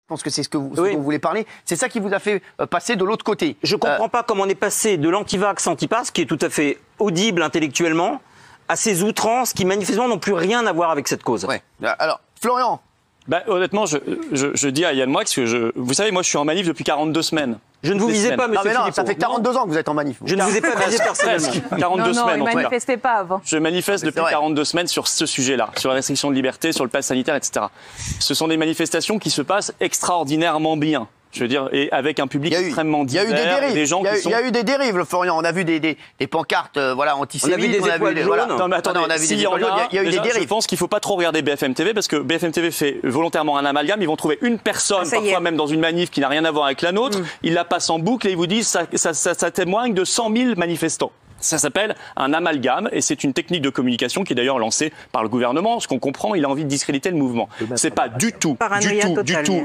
Je pense que c'est ce dont vous voulez parler. C'est ça qui vous a fait passer de l'autre côté. Je ne comprends pas comment on est passé de l'antivax anti-pass, qui est tout à fait audible intellectuellement, à ces outrances qui manifestement n'ont plus rien à voir avec cette cause. Ouais. Alors, Florian. Honnêtement, je dis à Yann Moix que vous savez, moi je suis en manif depuis 42 semaines. Je ne vous visais pas, monsieur Philippot. Ça fait 42 ans que vous êtes en manif. Je ne vous ai pas visé personnellement. 42 semaines, il ne manifestait pas avant. Je manifeste depuis 42 semaines sur ce sujet-là, sur la restriction de liberté, sur le pass sanitaire, etc. Ce sont des manifestations qui se passent extraordinairement bien. Je veux dire, et avec un public extrêmement divers. Il y a eu des dérives. Des gens il y a eu des dérives, Florian. On a vu des pancartes antisémites. On a vu des étoiles jaunes. Non, mais attendez, il y a eu des dérives. Je pense qu'il ne faut pas trop regarder BFM TV parce que BFM TV fait volontairement un amalgame. Ils vont trouver une personne, parfois même dans une manif qui n'a rien à voir avec la nôtre. Ils la passent en boucle et ils vous disent ça témoigne de 100 000 manifestants. Ça s'appelle un amalgame et c'est une technique de communication qui est d'ailleurs lancée par le gouvernement. Ce qu'on comprend, il a envie de discréditer le mouvement. C'est pas du tout,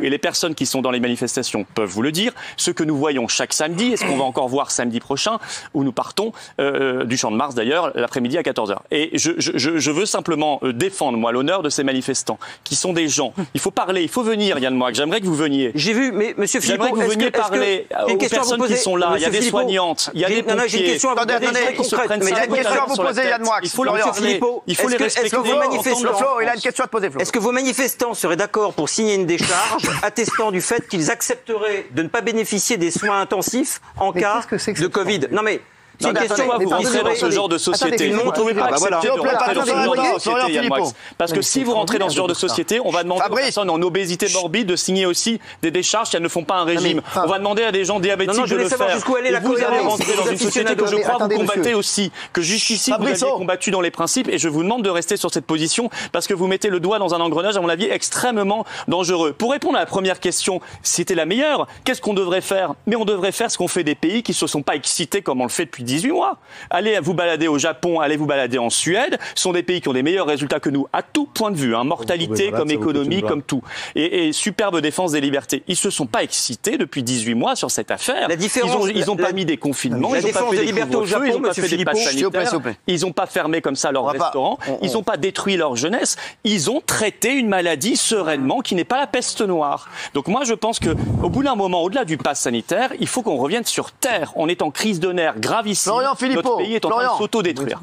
et les personnes qui sont dans les manifestations peuvent vous le dire, ce que nous voyons chaque samedi, et ce qu'on va encore voir samedi prochain, où nous partons du Champ de Mars d'ailleurs, l'après-midi à 14h. Et je veux simplement défendre, moi, l'honneur de ces manifestants, qui sont des gens. Il faut parler, il faut venir, Yann Moix. J'aimerais que vous veniez. J'ai vu, mais monsieur Philippot, j'aimerais que vous veniez parler aux personnes qui sont là. Il y a des soignantes, il y a des pompiers. J'ai une question à vous poser. Mais il y a une question à vous poser, Yann Moix. Il faut les respecter. Il a une question à te poser, Flo. Est-ce que vos manifestants seraient d'accord pour signer une décharge attestant du fait qu'ils accepteraient de ne pas bénéficier des soins intensifs en cas de Covid? Non mais... C'est une question, vous rentrez dans ce genre de société. Vous ne trouvez pas accepté de rentrer dans ce genre de société, Yann Moix. Parce que si vous rentrez dans ce genre de société, on va demander aux personnes en obésité morbide de signer aussi des décharges si elles ne font pas un régime. On va demander à des gens diabétiques de le faire. Et vous allez rentrer dans une société que je crois vous combattez aussi, que jusqu'ici vous aviez combattu dans les principes, et je vous demande de rester sur cette position parce que vous mettez le doigt dans un engrenage, à mon avis, extrêmement dangereux. Pour répondre à la première question, c'était la meilleure. Qu'est-ce qu'on devrait faire? Mais on devrait faire ce qu'ont fait des pays qui ne se sont pas excités comme on le fait depuis 18 mois. Allez vous balader au Japon, allez vous balader en Suède. Ce sont des pays qui ont des meilleurs résultats que nous, à tout point de vue. Mortalité, comme économie, comme tout. Et superbe défense des libertés. Ils ne se sont pas excités depuis 18 mois sur cette affaire. Ils n'ont pas mis des confinements. La défense des libertés au Japon, ils n'ont pas fait des passes sanitaires. Ils n'ont pas fermé comme ça leurs restaurants. Ils n'ont pas détruit leur jeunesse. Ils ont traité une maladie sereinement qui n'est pas la peste noire. Donc moi, je pense qu'au bout d'un moment, au-delà du pass sanitaire, il faut qu'on revienne sur terre. On est en crise de nerfs gravissime. Notre pays est en train de s'auto-détruire.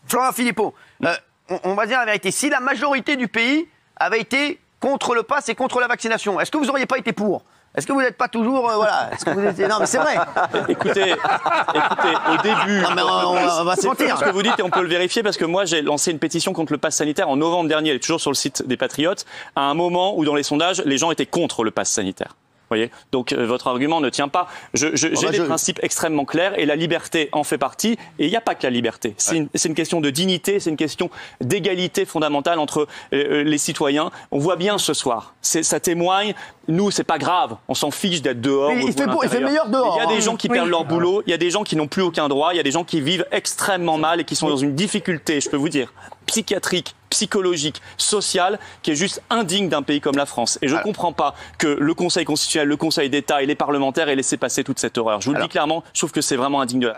Florian Philippot, on va dire la vérité. Si la majorité du pays avait été contre le pass et contre la vaccination, est-ce que vous n'auriez pas été pour? Est-ce que vous n'êtes pas toujours... Est-ce que vous étiez... Non, mais c'est vrai. Écoutez, au début... Non, mais on va se mentir. Ce que vous dites, et on peut le vérifier, parce que moi, j'ai lancé une pétition contre le pass sanitaire en novembre dernier, elle est toujours sur le site des Patriotes, à un moment où, dans les sondages, les gens étaient contre le pass sanitaire. Voyez, donc votre argument ne tient pas. J'ai des principes extrêmement clairs et la liberté en fait partie. Et il n'y a pas que la liberté. C'est une question de dignité, c'est une question d'égalité fondamentale entre les citoyens. On voit bien ce soir. Ça témoigne. Nous, c'est pas grave. On s'en fiche d'être dehors. Il fait meilleur dehors. Il y a des gens qui perdent leur boulot. Il y a des gens qui n'ont plus aucun droit. Il y a des gens qui vivent extrêmement mal et qui sont dans une difficulté, je peux vous dire, psychiatrique, psychologique, sociale, qui est juste indigne d'un pays comme la France. Et je ne comprends pas que le Conseil constitutionnel, le Conseil d'État et les parlementaires aient laissé passer toute cette horreur. Je vous le dis clairement, je trouve que c'est vraiment indigne de la